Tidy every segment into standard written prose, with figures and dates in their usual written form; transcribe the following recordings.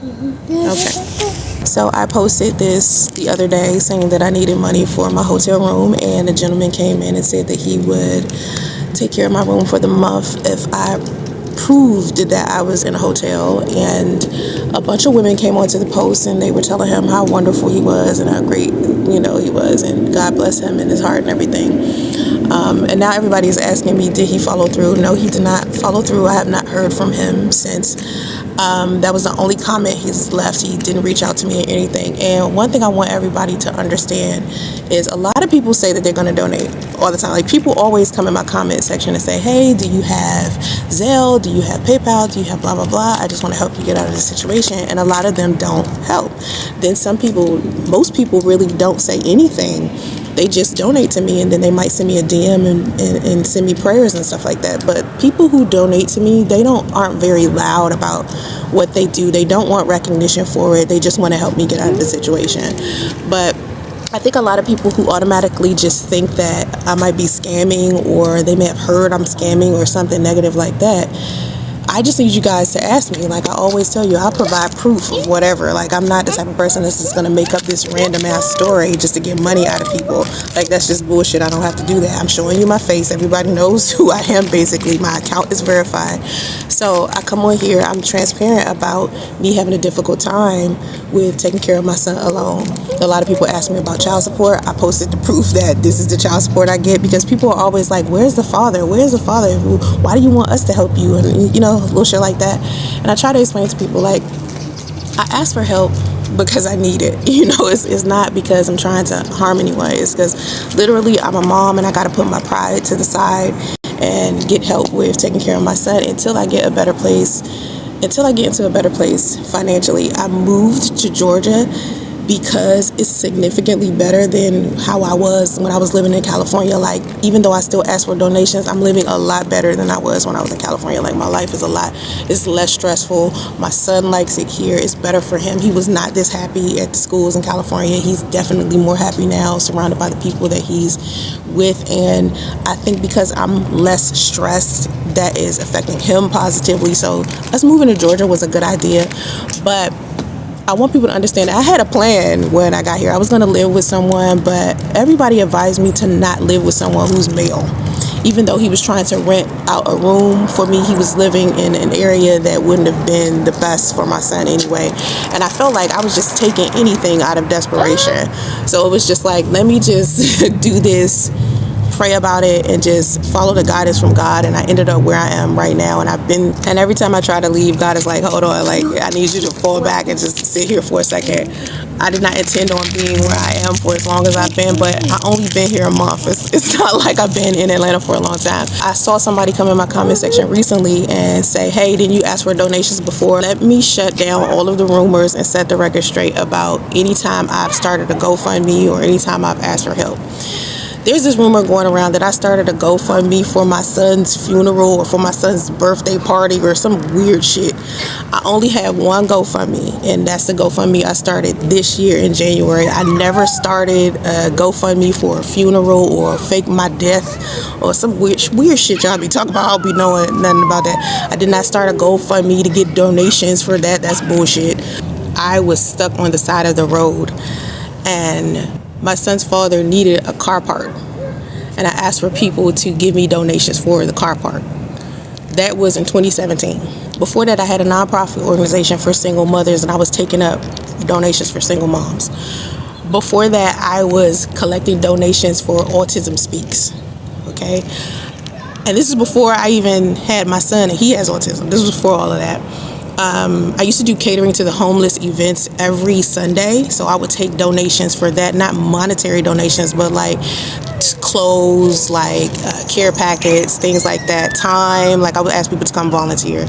Okay. So I posted this the other day saying that I needed money for my hotel room, and a gentleman came in and said that he would take care of my room for the month if I proved that I was in a hotel. And a bunch of women came onto the post and they were telling him how wonderful he was and how great, he was, and God bless him and his heart and everything. And now everybody's asking me, did he follow through? No, he did not follow through. I have not heard from him since. That was the only comment he's left. He didn't reach out to me or anything. And one thing I want everybody to understand is a lot of people say that they're going to donate all the time. Like, people always come in my comment section and say, hey, do you have Zelle? Do you have PayPal? Do you have blah, blah, blah? I just want to help you get out of this situation. And a lot of them don't help. Then most people really don't say anything. They just donate to me, and then they might send me a DM and send me prayers and stuff like that. But people who donate to me, they aren't very loud about what they do. They don't want recognition for it. They just want to help me get out of the situation. But I think a lot of people who automatically just think that I might be scamming, or they may have heard I'm scamming or something negative like that. I just need you guys to ask me. Like I always tell you, I'll provide proof of whatever. Like, I'm not the type of person that's just going to make up this random ass story just to get money out of people. Like, that's just bullshit. I don't have to do that. I'm showing you my face. Everybody knows who I am, basically. My account is verified. So I come on here, I'm transparent about me having a difficult time with taking care of my son alone. A lot of people ask me about child support. I posted the proof that this is the child support I get, because people are always like, where's the father? Where's the father? Why do you want us to help you? And, little shit like that. And I try to explain to people, like, I ask for help because I need it. It's not because I'm trying to harm anyone. It's because literally I'm a mom and I got to put my pride to the side and get help with taking care of my son until I get into a better place financially. I moved to Georgia because it's significantly better than how I was when I was living in California. Like, even though I still ask for donations, I'm living a lot better than I was when I was in California. Like, my life is it's less stressful. My son likes it here. It's better for him. He was not this happy at the schools in California. He's definitely more happy now, surrounded by the people that he's with. And I think because I'm less stressed, that is affecting him positively. So us moving to Georgia was a good idea. But I want people to understand that I had a plan when I got here. I was going to live with someone, but everybody advised me to not live with someone who's male. Even though he was trying to rent out a room for me, he was living in an area that wouldn't have been the best for my son anyway. And I felt like I was just taking anything out of desperation. So it was just like, let me just do this, pray about it, and just follow the guidance from God. And I ended up where I am right now. And every time I try to leave, God is like, hold on, like, I need you to fall back and just sit here for a second. I did not intend on being where I am for as long as I've been, but I only been here a month. It's not like I've been in Atlanta for a long time. I saw somebody come in my comment section recently and say, hey, didn't you ask for donations before? Let me shut down all of the rumors and set the record straight about any time I've started a GoFundMe or any time I've asked for help. There's this rumor going around that I started a GoFundMe for my son's funeral or for my son's birthday party or some weird shit. I only have one GoFundMe, and that's the GoFundMe I started this year in January. I never started a GoFundMe for a funeral or fake my death or some weird shit y'all be talking about. I'll be knowing nothing about that. I did not start a GoFundMe to get donations for that. That's bullshit. I was stuck on the side of the road, and my son's father needed a car part, and I asked for people to give me donations for the car part. That was in 2017. Before that, I had a nonprofit organization for single mothers, and I was taking up donations for single moms. Before that, I was collecting donations for Autism Speaks, okay? And this is before I even had my son, and he has autism. This was before all of that. I used to do catering to the homeless events every Sunday, so I would take donations for that, not monetary donations, but like clothes, like care packets, things like that, time. Like, I would ask people to come volunteer.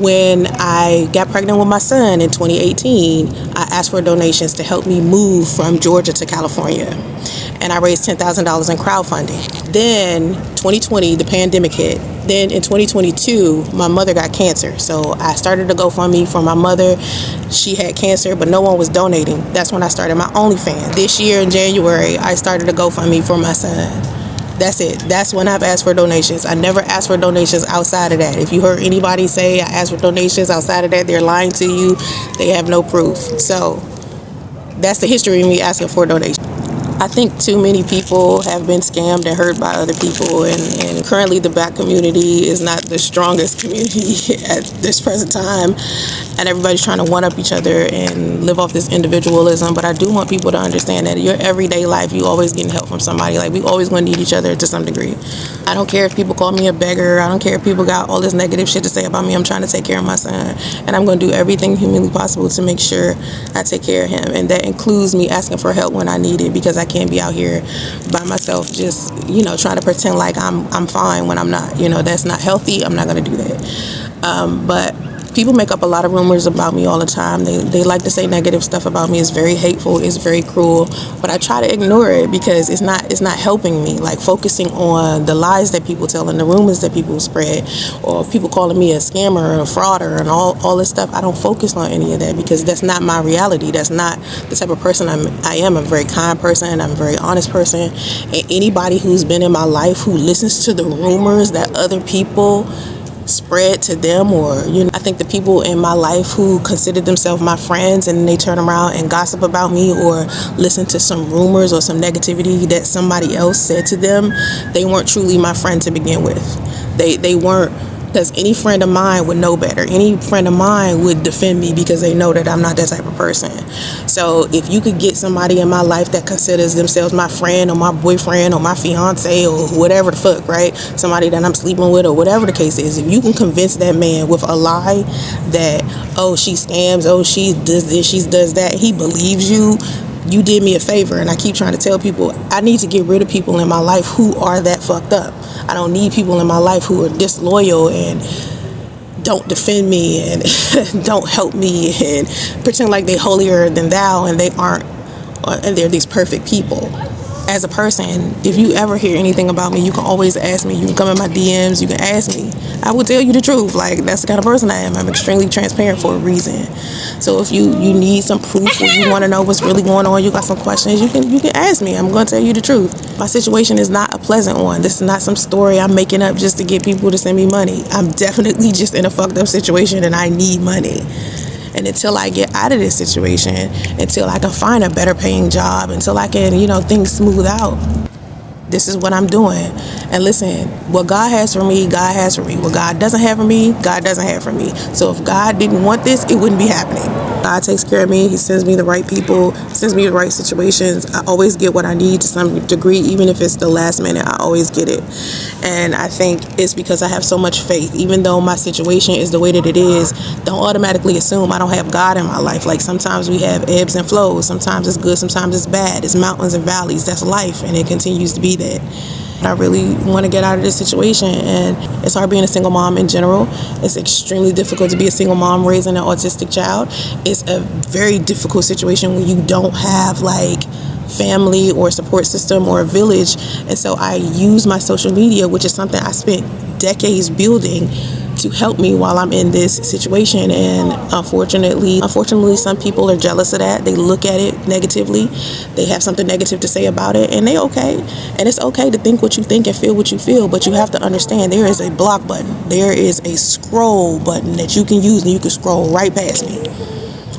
When I got pregnant with my son in 2018, I asked for donations to help me move from Georgia to California, and I raised $10,000 in crowdfunding. Then 2020, the pandemic hit. Then in 2022, my mother got cancer, so I started a GoFundMe for my mother. She had cancer, but no one was donating. That's when I started my OnlyFans. This year in January, I started a GoFundMe for my son. That's it. That's when I've asked for donations. I never asked for donations outside of that. If you heard anybody say I asked for donations outside of that, they're lying to you. They have no proof. So that's the history of me asking for donations. I think too many people have been scammed and hurt by other people, and currently the Black community is not the strongest community at this present time, and everybody's trying to one-up each other and live off this individualism. But I do want people to understand that in your everyday life, you always getting help from somebody. Like, we always going to need each other to some degree. I don't care if people call me a beggar. I don't care if people got all this negative shit to say about me. I'm trying to take care of my son, and I'm going to do everything humanly possible to make sure I take care of him, and that includes me asking for help when I need it, because I can't be out here by myself just, trying to pretend like I'm fine when I'm not. That's not healthy. I'm not going to do that. But people make up a lot of rumors about me all the time. They like to say negative stuff about me. It's very hateful. It's very cruel. But I try to ignore it because it's not helping me. Like, focusing on the lies that people tell and the rumors that people spread, or people calling me a scammer or a frauder and all this stuff. I don't focus on any of that because that's not my reality. That's not the type of person I am. I'm a very kind person. I'm a very honest person. And anybody who's been in my life who listens to the rumors that other people spread to them, or I think the people in my life who consider themselves my friends and they turn around and gossip about me or listen to some rumors or some negativity that somebody else said to them, they weren't truly my friend to begin with. They weren't, because any friend of mine would know better. Any friend of mine would defend me because they know that I'm not that type of person. So if you could get somebody in my life that considers themselves my friend or my boyfriend or my fiance or whatever the fuck, right? Somebody that I'm sleeping with or whatever the case is, if you can convince that man with a lie that, oh, she scams, oh, she does this, she does that, he believes you, you did me a favor. And I keep trying to tell people, I need to get rid of people in my life who are that fucked up. I don't need people in my life who are disloyal and don't defend me and don't help me and pretend like they're holier than thou, and they aren't, and they're these perfect people. As a person, if you ever hear anything about me, you can always ask me. You can come in my DMs, you can ask me. I will tell you the truth. Like, that's the kind of person I am. I'm extremely transparent for a reason. So if you need some proof or you want to know what's really going on, you got some questions, you can ask me. I'm going to tell you the truth. My situation is not a pleasant one. This is not some story I'm making up just to get people to send me money. I'm definitely just in a fucked up situation and I need money. And until I get out of this situation, until I can find a better paying job, until I can, things smooth out, this is what I'm doing. And listen, what God has for me, God has for me. What God doesn't have for me, God doesn't have for me. So if God didn't want this, it wouldn't be happening. God takes care of me. He sends me the right people, sends me the right situations. I always get what I need to some degree, even if it's the last minute, I always get it. And I think it's because I have so much faith. Even though my situation is the way that it is, don't automatically assume I don't have God in my life. Like, sometimes we have ebbs and flows. Sometimes it's good, sometimes it's bad. It's mountains and valleys. That's life, and it continues to be that. I really want to get out of this situation, and it's hard being a single mom in general. It's extremely difficult to be a single mom raising an autistic child. It's a very difficult situation when you don't have family or support system or a village. And so I use my social media, which is something I spent decades building, to help me while I'm in this situation. And unfortunately, some people are jealous of that. They look at it negatively. They have something negative to say about it, and they okay. And it's okay to think what you think and feel what you feel, but you have to understand there is a block button. There is a scroll button that you can use, and you can scroll right past me.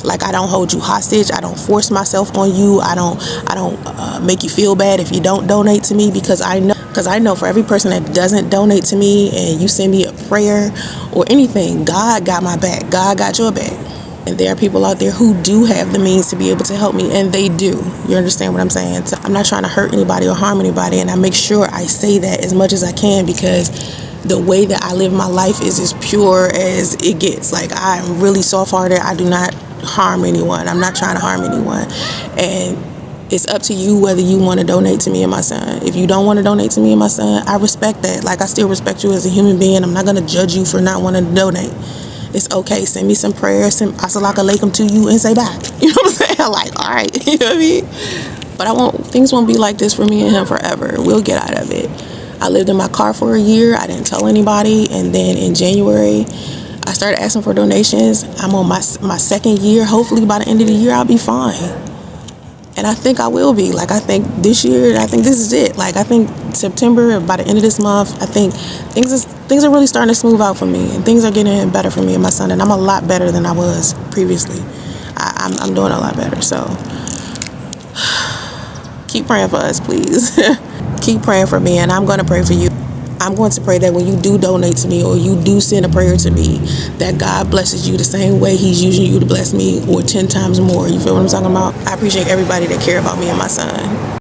Like, I don't hold you hostage. I don't force myself on you. I don't make you feel bad if you don't donate to me, because I know for every person that doesn't donate to me and you send me a prayer or anything, God got my back. God got your back. And there are people out there who do have the means to be able to help me, and they do. You understand what I'm saying? So I'm not trying to hurt anybody or harm anybody, and I make sure I say that as much as I can, because the way that I live my life is as pure as it gets. Like, I'm really soft-hearted. I do not harm anyone. I'm not trying to harm anyone. And it's up to you whether you want to donate to me and my son. If you don't want to donate to me and my son, I respect that. Like, I still respect you as a human being. I'm not going to judge you for not wanting to donate. It's okay. Send me some prayers, send assalamu alaikum to you, and say bye. You know what I'm saying? Like, all right. You know what I mean? But things won't be like this for me and him forever. We'll get out of it. I lived in my car for a year. I didn't tell anybody. And then in January, I started asking for donations. I'm on my second year. Hopefully by the end of the year, I'll be fine. And I think I will be. Like, I think this year, I think this is it. Like, I think September, by the end of this month, I think things are really starting to smooth out for me, and things are getting better for me and my son, and I'm a lot better than I was previously. I'm doing a lot better, so keep praying for us, please. Keep praying for me, and I'm going to pray for you. I'm going to pray that when you do donate to me or you do send a prayer to me, that God blesses you the same way he's using you to bless me, or 10 times more. You feel what I'm talking about? I appreciate everybody that care about me and my son.